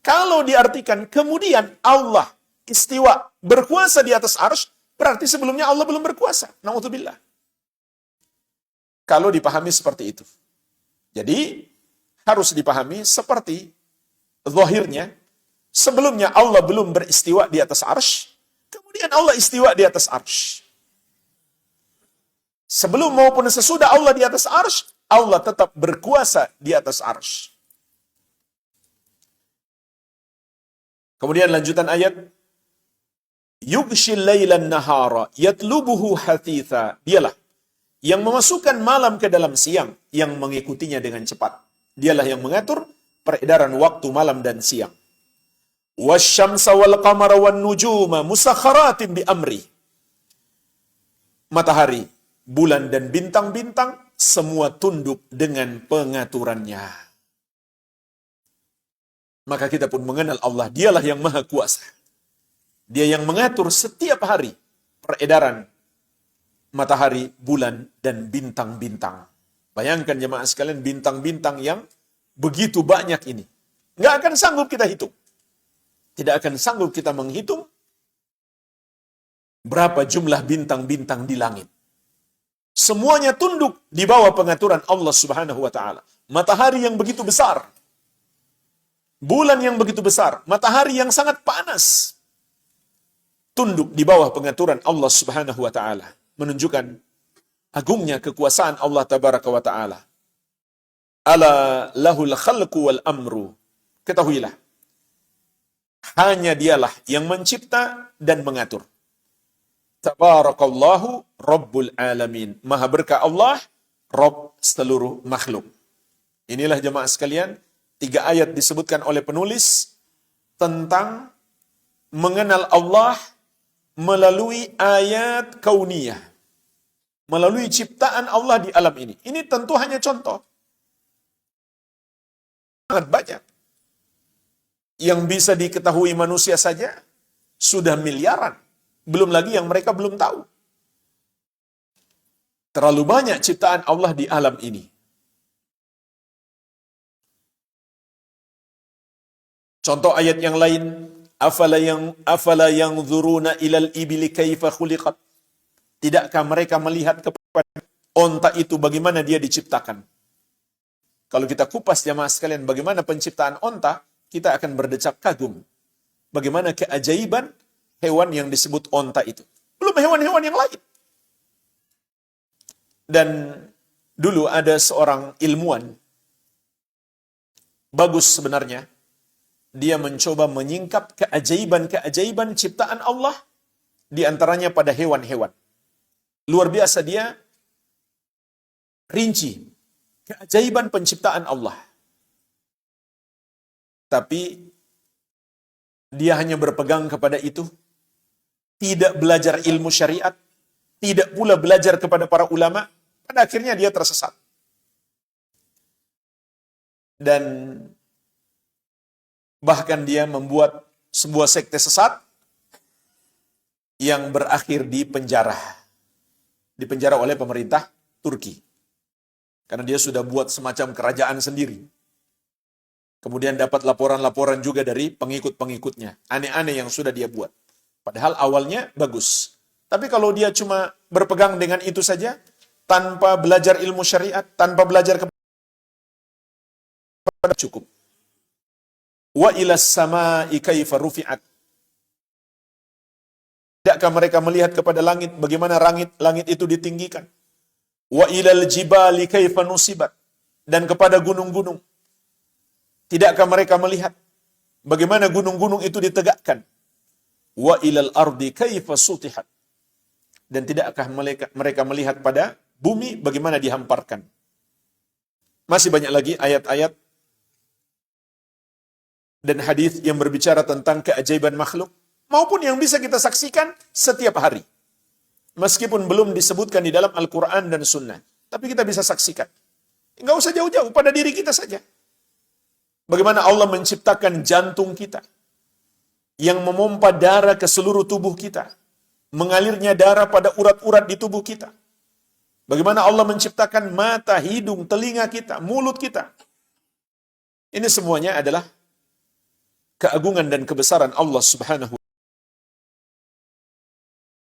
Kalau diartikan kemudian Allah istiwa berkuasa di atas arsy, berarti sebelumnya Allah belum berkuasa. Na'udzubillah. Kalau dipahami seperti itu. Jadi, harus dipahami seperti zahirnya, sebelumnya Allah belum beristiwa di atas arsy, kemudian Allah istiwa di atas arsy. Sebelum maupun sesudah Allah di atas arsy, Allah tetap berkuasa di atas arsy. Kemudian lanjutan ayat, yughshil lailan nahara yatlubuhu hathitha. Dialah yang memasukkan malam ke dalam siang, yang mengikutinya dengan cepat. Dialah yang mengatur peredaran waktu malam dan siang. Wasyamsa wal qamara wan nujuma musakhkharatin bi amri. Matahari, bulan dan bintang-bintang semua tunduk dengan pengaturannya. Maka kita pun mengenal Allah, dialah yang maha kuasa. Dia yang mengatur setiap hari peredaran matahari, bulan, dan bintang-bintang. Bayangkan jemaah sekalian, bintang-bintang yang begitu banyak ini. Nggak akan sanggup kita hitung. Tidak akan sanggup kita menghitung berapa jumlah bintang-bintang di langit. Semuanya tunduk di bawah pengaturan Allah Subhanahu wa Ta'ala. Matahari yang begitu besar, bulan yang begitu besar, matahari yang sangat panas, tunduk di bawah pengaturan Allah Subhanahu wa Ta'ala. Menunjukkan agungnya kekuasaan Allah Tabaraka wa Ta'ala. Ala lahul khalqu wal amru. Ketahuilah, hanya dialah yang mencipta dan mengatur. Tabarakallahu Rabbul Alamin. Maha berkah Allah, Rabb seluruh makhluk. Inilah jemaah sekalian, 3 ayat disebutkan oleh penulis tentang mengenal Allah melalui ayat kauniyah. Melalui ciptaan Allah di alam ini. Ini tentu hanya contoh. Sangat banyak. Yang bisa diketahui manusia saja sudah miliaran. Belum lagi yang mereka belum tahu. Terlalu banyak ciptaan Allah di alam ini. Contoh ayat yang lain, afala yanzuruna ilal ibili kaifa khuliqat. Tidakkah mereka melihat kepada onta itu bagaimana dia diciptakan? Kalau kita kupas jamaah sekalian bagaimana penciptaan onta, kita akan berdecak kagum. Bagaimana keajaiban hewan yang disebut onta itu. Belum hewan-hewan yang lain. Dan dulu ada seorang ilmuwan, bagus sebenarnya, dia mencoba menyingkap keajaiban-keajaiban ciptaan Allah, di antaranya pada hewan-hewan. Luar biasa dia rinci keajaiban penciptaan Allah. Tapi dia hanya berpegang kepada itu, tidak belajar ilmu syariat, tidak pula belajar kepada para ulama. Pada akhirnya dia tersesat. Dan bahkan dia membuat sebuah sekte sesat yang berakhir di penjara. Dipenjara oleh pemerintah Turki. Karena dia sudah buat semacam kerajaan sendiri. Kemudian dapat laporan-laporan juga dari pengikut-pengikutnya. Aneh-aneh yang sudah dia buat. Padahal awalnya bagus. Tapi kalau dia cuma berpegang dengan itu saja, tanpa belajar ilmu syariat, tanpa belajar kepada cukup. Wa ilas sama'i kaifa rufi'at. Tidakkah mereka melihat kepada langit, bagaimana langit itu ditinggikan? Wa ilal jibali kaifa nusibat. Dan kepada gunung-gunung. Tidakkah mereka melihat bagaimana gunung-gunung itu ditegakkan? Wa ilal ardi kaifa sutihat. Dan tidakkah mereka melihat pada bumi bagaimana dihamparkan? Masih banyak lagi ayat-ayat dan hadis yang berbicara tentang keajaiban makhluk, maupun yang bisa kita saksikan setiap hari. Meskipun belum disebutkan di dalam Al-Quran dan Sunnah, tapi kita bisa saksikan. Enggak usah jauh-jauh, pada diri kita saja. Bagaimana Allah menciptakan jantung kita, yang memompa darah ke seluruh tubuh kita, mengalirnya darah pada urat-urat di tubuh kita. Bagaimana Allah menciptakan mata, hidung, telinga kita, mulut kita. Ini semuanya adalah keagungan dan kebesaran Allah Subhanahu